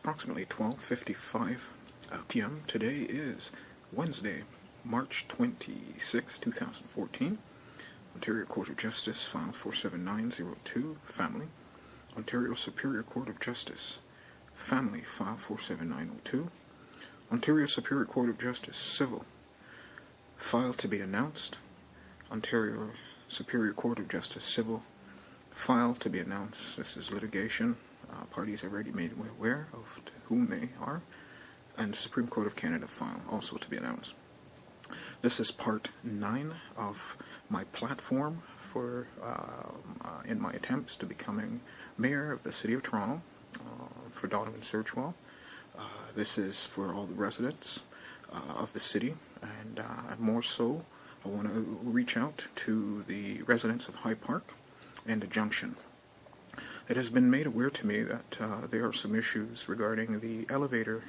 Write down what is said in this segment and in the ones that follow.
approximately 12:55 p.m. Today is Wednesday, March 26, 2014. Ontario Court of Justice, File 47902, Family. Ontario Superior Court of Justice, Family, File 47902. Ontario Superior Court of Justice, Civil. File to be announced. Ontario Superior Court of Justice, Civil. File to be announced. This is litigation. Parties have already made aware of to whom they are. And the Supreme Court of Canada file also to be announced. This is part 9 of my platform for in my attempts to becoming Mayor of the City of Toronto for Donovan Searchwell. This is for all the residents of the city, and more so, I want to reach out to the residents of High Park and the Junction. It has been made aware to me that there are some issues regarding the elevator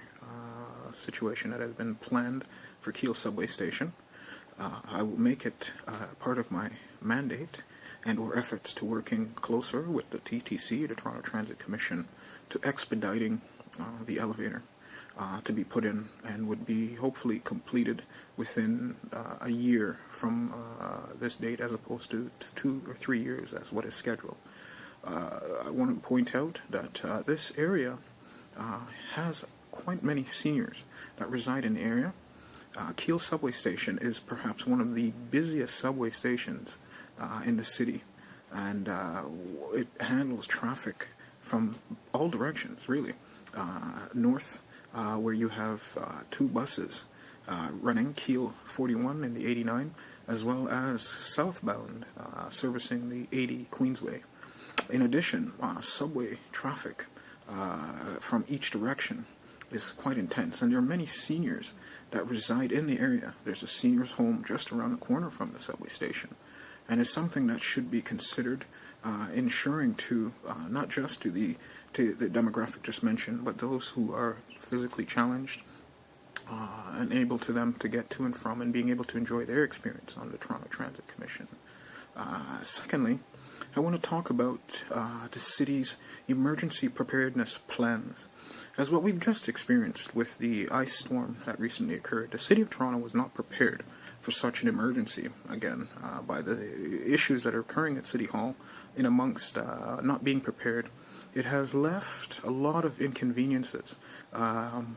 situation that has been planned for Keele Subway Station. I will make it part of my mandate and or efforts to working closer with the TTC, the Toronto Transit Commission, to expediting the elevator to be put in, and would be hopefully completed within a year from this date, as opposed to 2 or 3 years as what is scheduled. I want to point out that this area has quite many seniors that reside in the area. Keele Subway Station is perhaps one of the busiest subway stations in the city, and it handles traffic from all directions, really. North, where you have 2 buses running, Keele 41 and the 89, as well as southbound servicing the 80 Queensway. In addition, subway traffic from each direction is quite intense, and there are many seniors that reside in the area. There's a seniors' home just around the corner from the subway station, and it's something that should be considered, ensuring to not just to the demographic just mentioned, but those who are physically challenged, and able to them to get to and from, and being able to enjoy their experience on the Toronto Transit Commission. Secondly, I want to talk about the city's emergency preparedness plans. As what we've just experienced with the ice storm that recently occurred, the City of Toronto was not prepared for such an emergency, again, by the issues that are occurring at City Hall, in amongst not being prepared. It has left a lot of inconveniences,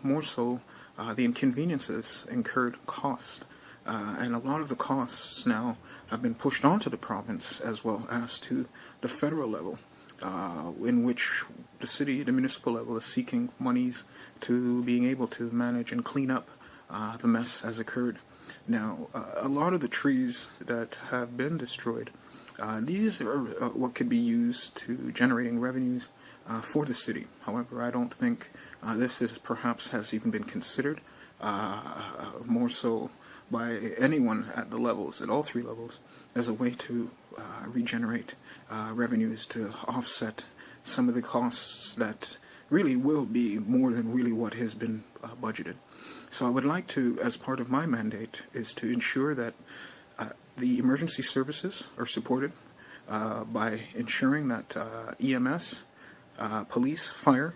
more so the inconveniences incurred cost, and a lot of the costs now have been pushed onto the province as well as to the federal level, in which the city, the municipal level, is seeking monies to being able to manage and clean up the mess as occurred. Now, a lot of the trees that have been destroyed, these are what could be used to generating revenues for the city. However, I don't think this is perhaps has even been considered, more so by anyone at the levels, at all 3 levels, as a way to regenerate revenues to offset some of the costs that really will be more than really what has been budgeted. So I would like to, as part of my mandate, is to ensure that the emergency services are supported by ensuring that EMS, police, fire,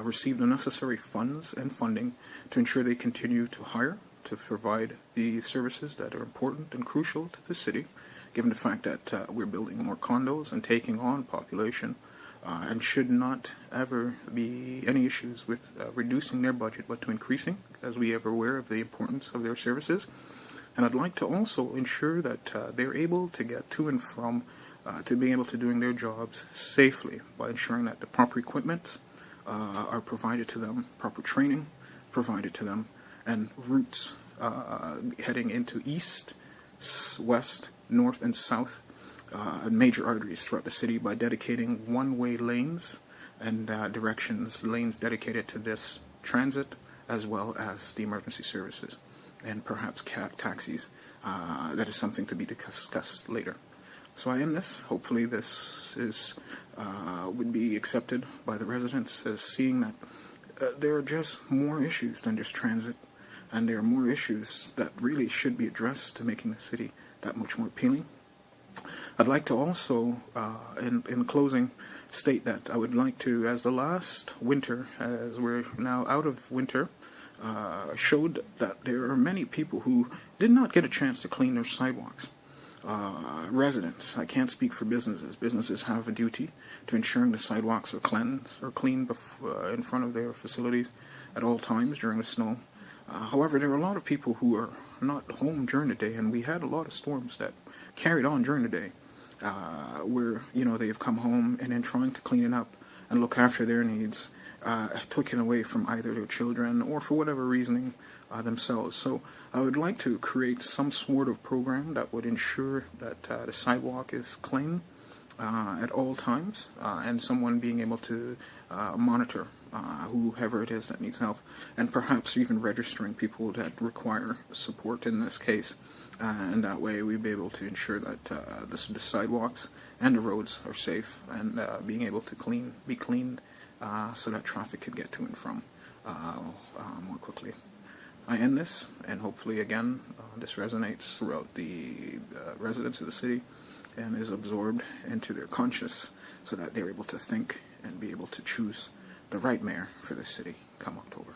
receive the necessary funds and funding to ensure they continue to hire, to provide the services that are important and crucial to the city, given the fact that we're building more condos and taking on population, and should not ever be any issues with reducing their budget, but to increasing, as we are aware of the importance of their services. And I'd like to also ensure that they're able to get to and from, to being able to doing their jobs safely, by ensuring that the proper equipment are provided to them, proper training provided to them, and routes heading into east, west, north, and south, and major arteries throughout the city, by dedicating one-way lanes and lanes dedicated to this transit, as well as the emergency services, and perhaps taxis. That is something to be discussed later. So I end this. Hopefully this is would be accepted by the residents, as seeing that there are just more issues than just transit, and there are more issues that really should be addressed to making the city that much more appealing, I'd like to also, in closing, state that I would like to, as the last winter, as we're now out of winter, showed that there are many people who did not get a chance to clean their sidewalks. Residents, I can't speak for businesses. Businesses have a duty to ensuring the sidewalks are cleansed or clean in front of their facilities at all times during the snow. However, there are a lot of people who are not home during the day, and we had a lot of storms that carried on during the day, where they've come home and in trying to clean it up and look after their needs, taken away from either their children or for whatever reasoning themselves. So I would like to create some sort of program that would ensure that the sidewalk is clean at all times, and someone being able to monitor whoever it is that needs help, and perhaps even registering people that require support in this case. And that way we'd be able to ensure that the sidewalks and the roads are safe, and being able to be cleaned so that traffic could get to and from more quickly. I end this, and hopefully again this resonates throughout the residents of the city and is absorbed into their conscience so that they're able to think and be able to choose the right mayor for the city come October.